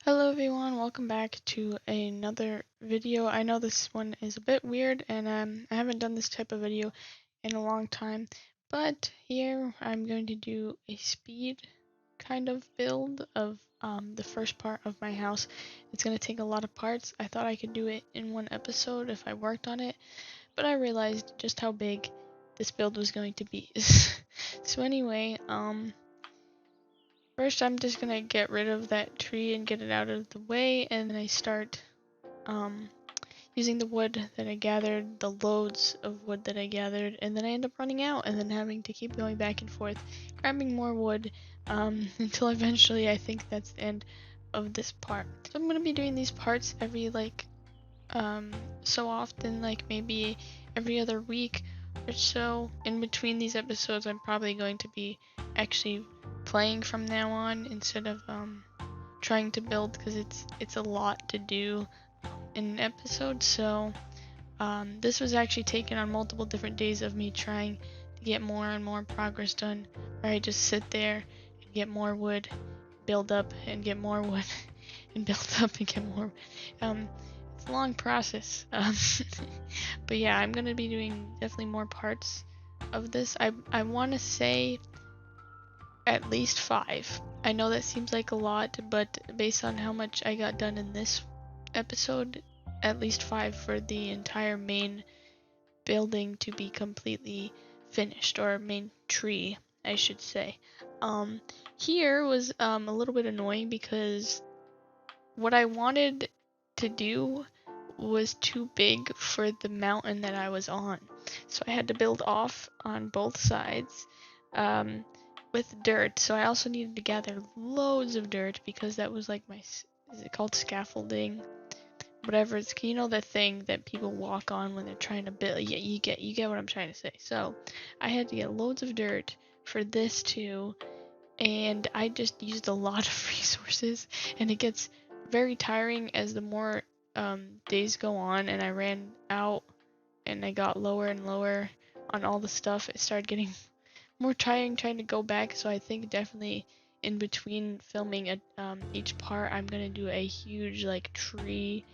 Hello everyone, welcome back to another video. I know this one is a bit weird and I haven't done this type of video in a long time, but here I'm going to do a speed kind of build of the first part of my house. It's going to take a lot of parts. I thought I could do it in one episode if I worked on it, but I realized just how big this build was going to be. So anyway, first, I'm just gonna get rid of that tree and get it out of the way, and then I start um, using the wood that I gathered, the loads of wood that I gathered, and then I end up running out and then having to keep going back and forth, grabbing more wood until eventually I think that's the end of this part. So I'm gonna be doing these parts every so often, like maybe every other week or so. In between these episodes, I'm probably going to be actually playing from now on instead of trying to build, because it's a lot to do in an episode. So this was actually taken on multiple different days of me trying to get more and more progress done, where I just sit there and get more wood, build up and get more wood and build up and get more. It's a long process. But yeah, I'm gonna be doing definitely more parts of this. I want to say at least 5. I know that seems like a lot, but based on how much I got done in this episode, at least 5 for the entire main building to be completely finished, or main tree, I should say. Um, Here was a little bit annoying because what I wanted to do was too big for the mountain that I was on. So I had to build off on both sides with dirt. So I also needed to gather loads of dirt because that was like my, is it called scaffolding? Whatever, it's, you know, that thing that people walk on when they're trying to build. Yeah, you get what I'm trying to say. So I had to get loads of dirt for this too, and I just used a lot of resources, and it gets very tiring as the more days go on, and I ran out and I got lower and lower on all the stuff. It started getting more tiring trying to go back, so I think definitely in between filming each part, I'm gonna do a huge like tree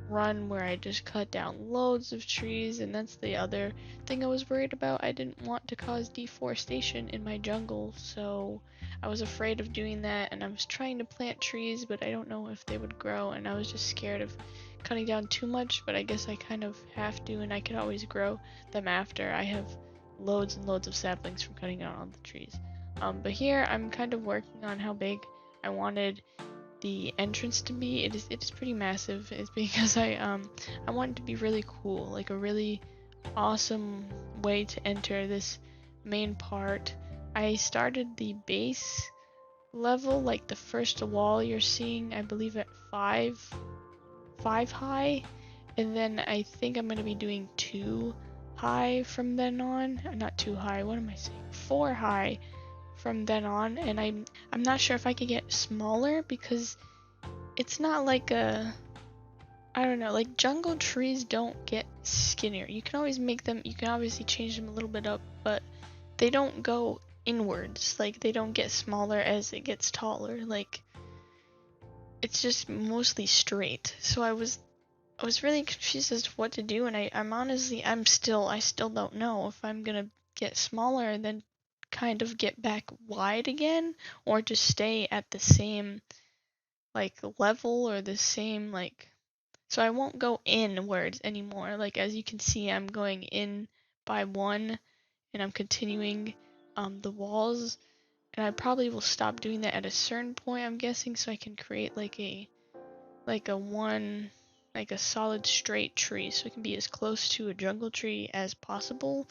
run where I just cut down loads of trees. And that's the other thing I was worried about. I didn't want to cause deforestation in my jungle, so I was afraid of doing that, and I was trying to plant trees, but I don't know if they would grow, and I was just scared of cutting down too much, but I guess I kind of have to, and I could always grow them after. I have loads and loads of saplings from cutting down all the trees. But here I'm kind of working on how big I wanted the entrance to be. It is pretty massive. It's because I want it to be really cool, like a really awesome way to enter this main part. I started the base level, like the first wall you're seeing, I believe at 5 high, and then I think I'm gonna be doing 2 high from then on. Not 2 high, what am I saying? 4 high from then on, and I'm not sure if I could get smaller, because it's not like a, I don't know, like jungle trees don't get skinnier. You can always make them, you can obviously change them a little bit up, but they don't go inwards. Like they don't get smaller as it gets taller. Like it's just mostly straight. So I was really confused as to what to do, and I'm honestly, I still don't know if I'm gonna get smaller and then kind of get back wide again, or just stay at the same like level, or the same like, so I won't go inwards anymore. Like as you can see, I'm going in by 1, and I'm continuing the walls, and I probably will stop doing that at a certain point, I'm guessing, so I can create like a one, like a solid straight tree, so it can be as close to a jungle tree as possible.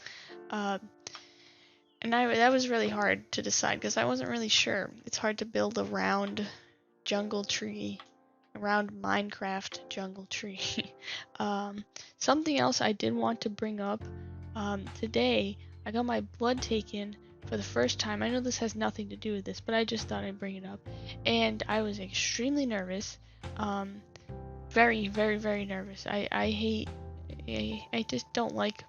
Uh, and that was really hard to decide because I wasn't really sure. It's hard to build a round jungle tree, around Minecraft jungle tree. um, Something else I did want to bring up, today I got my blood taken for the first time. I know this has nothing to do with this, but I just thought I'd bring it up. And I was extremely nervous. Very, very, very nervous. I hate, I just don't like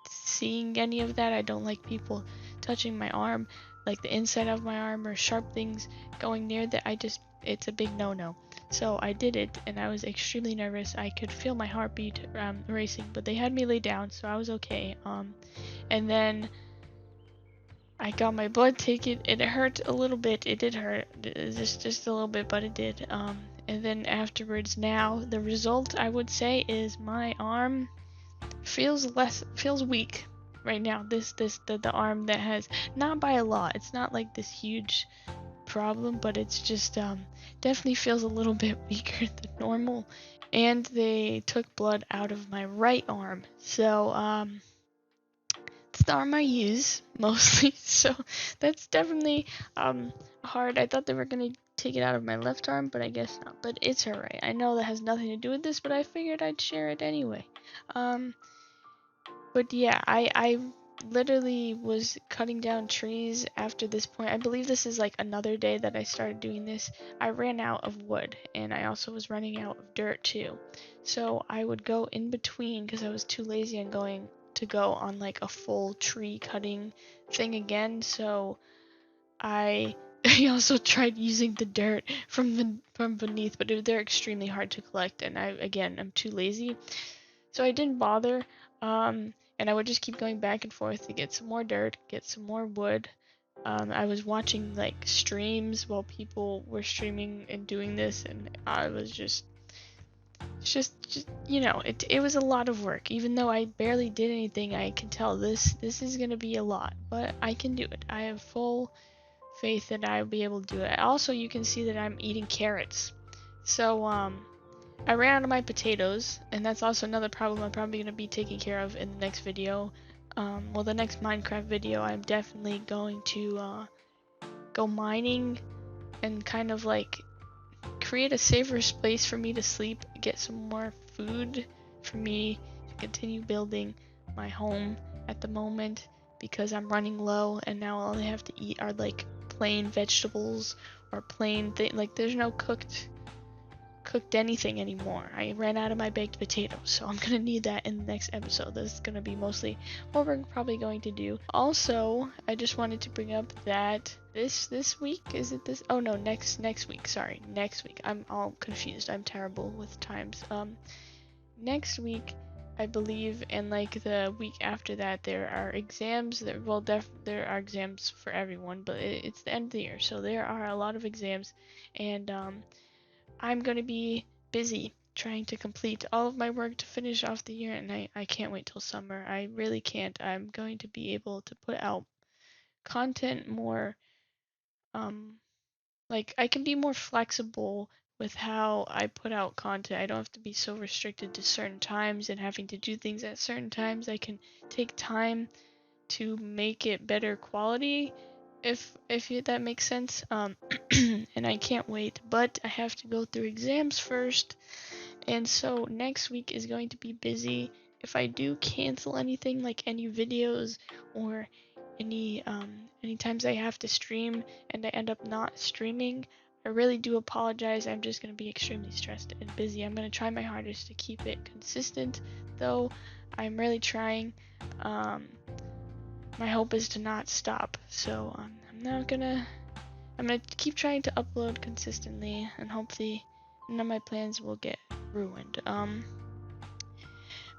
seeing any of that. I don't like people touching my arm, like the inside of my arm, or sharp things going near that. It's a big no-no. So I did it, and I was extremely nervous. I could feel my heartbeat racing, but they had me lay down, so I was okay. And then I got my blood taken. It hurt a little bit. It did hurt, just a little bit, but it did. And then afterwards, now the result I would say is my arm feels weak right now. The arm that has, not by a lot. It's not like this huge problem, but it's just definitely feels a little bit weaker than normal. And they took blood out of my right arm, so it's the arm I use mostly. So that's definitely hard. I thought they were gonna take it out of my left arm, but I guess not. But it's alright. I know that has nothing to do with this, but I figured I'd share it anyway. But yeah, I literally was cutting down trees after this point. I believe this is like another day that I started doing this. I ran out of wood, and I also was running out of dirt too. So I would go in between because I was too lazy on going to go on like a full tree cutting thing again. So I I also tried using the dirt from beneath, but they're extremely hard to collect, and I'm too lazy. So I didn't bother, and I would just keep going back and forth to get some more dirt, get some more wood. I was watching like streams while people were streaming and doing this, and I was just it was a lot of work. Even though I barely did anything, I can tell this is gonna be a lot, but I can do it. I have full faith that I'll be able to do it. Also, you can see that I'm eating carrots. So I ran out of my potatoes, and that's also another problem I'm probably going to be taking care of in the next video. Well, the next Minecraft video, I'm definitely going to go mining and kind of like create a safer space for me to sleep, get some more food for me to continue building my home at the moment, because I'm running low and now all I have to eat are like plain vegetables or plain like there's no cooked anything anymore. I ran out of my baked potatoes, so I'm gonna need that in the next episode. This is gonna be mostly what we're probably going to do. Also, I just wanted to bring up that this week, is it this? Oh no, next week. Sorry, next week. I'm all confused. I'm terrible with times. Next week, I believe, and like the week after that, there are exams. There are exams for everyone, but it's the end of the year, so there are a lot of exams, and I'm going to be busy trying to complete all of my work to finish off the year, and I can't wait till summer. I really can't. I'm going to be able to put out content more, like I can be more flexible with how I put out content. I don't have to be so restricted to certain times and having to do things at certain times. I can take time to make it better quality, if that makes sense. And I can't wait, but I have to go through exams first, and so next week is going to be busy. If I do cancel anything, like any videos or any times I have to stream and I end up not streaming, I really do apologize. I'm just going to be extremely stressed and busy. I'm going to try my hardest to keep it consistent, though. I'm really trying. My hope is to not stop, so I'm gonna keep trying to upload consistently, and hopefully none of my plans will get ruined.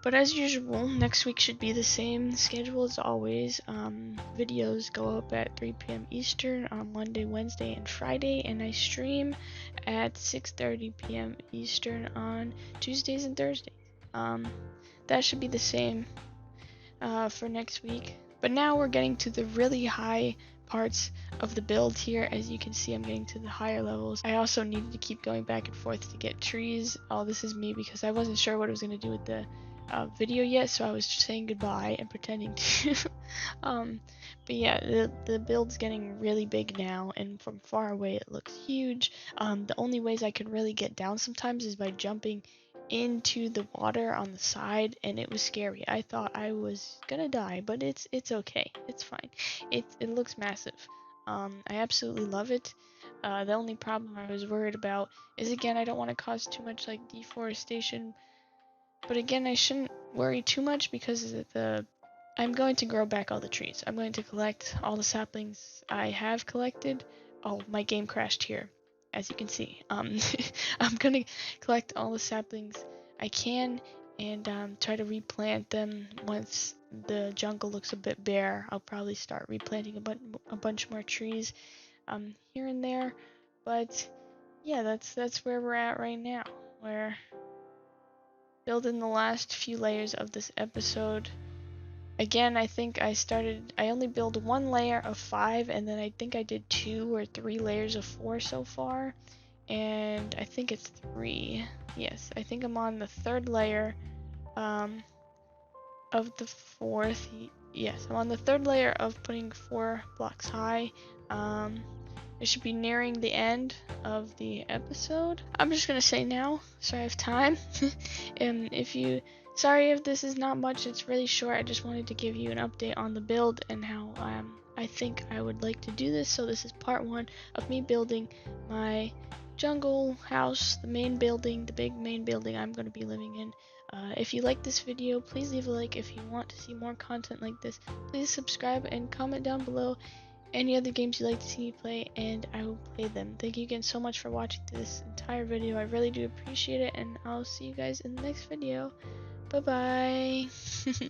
But as usual, next week should be the same schedule as always. Videos go up at 3 p.m. Eastern on Monday, Wednesday, and Friday, and I stream at 6:30 p.m. Eastern on Tuesdays and Thursdays. That should be the same for next week. But now we're getting to the really high parts of the build here. As you can see, I'm getting to the higher levels. I also needed to keep going back and forth to get trees. All this is me because I wasn't sure what I was going to do with the video yet, so I was just saying goodbye and pretending to. But yeah, the build's getting really big now, and from far away it looks huge. The only ways I can really get down sometimes is by jumping into the water on the side, and it was scary. I thought I was gonna die, but it's okay. It's fine. It looks massive. I absolutely love it. The only problem I was worried about is, again, I don't want to cause too much like deforestation, but again, I shouldn't worry too much because I'm going to grow back all the trees. I'm going to collect all the saplings I have collected. Oh, my game crashed here. as you can see. I'm gonna collect all the saplings I can and try to replant them once the jungle looks a bit bare. I'll probably start replanting a bunch more trees here and there. But yeah, that's where we're at right now. We're building the last few layers of this episode. Again, I think I only built 1 layer of 5, and then I think I did 2 or 3 layers of 4 so far. And I think it's 3. Yes, I think I'm on the 3rd layer of the 4th. Yes, I'm on the 3rd layer of putting 4 blocks high. It should be nearing the end of the episode. I'm just gonna say now, so I have time. Sorry if this is not much, it's really short. I just wanted to give you an update on the build and how I think I would like to do this. So this is part 1 of me building my jungle house, the main building, the big main building I'm gonna be living in. If you like this video, please leave a like. If you want to see more content like this, please subscribe and comment down below any other games you'd like to see me play, and I will play them. Thank you again so much for watching this entire video. I really do appreciate it, and I'll see you guys in the next video. Bye bye.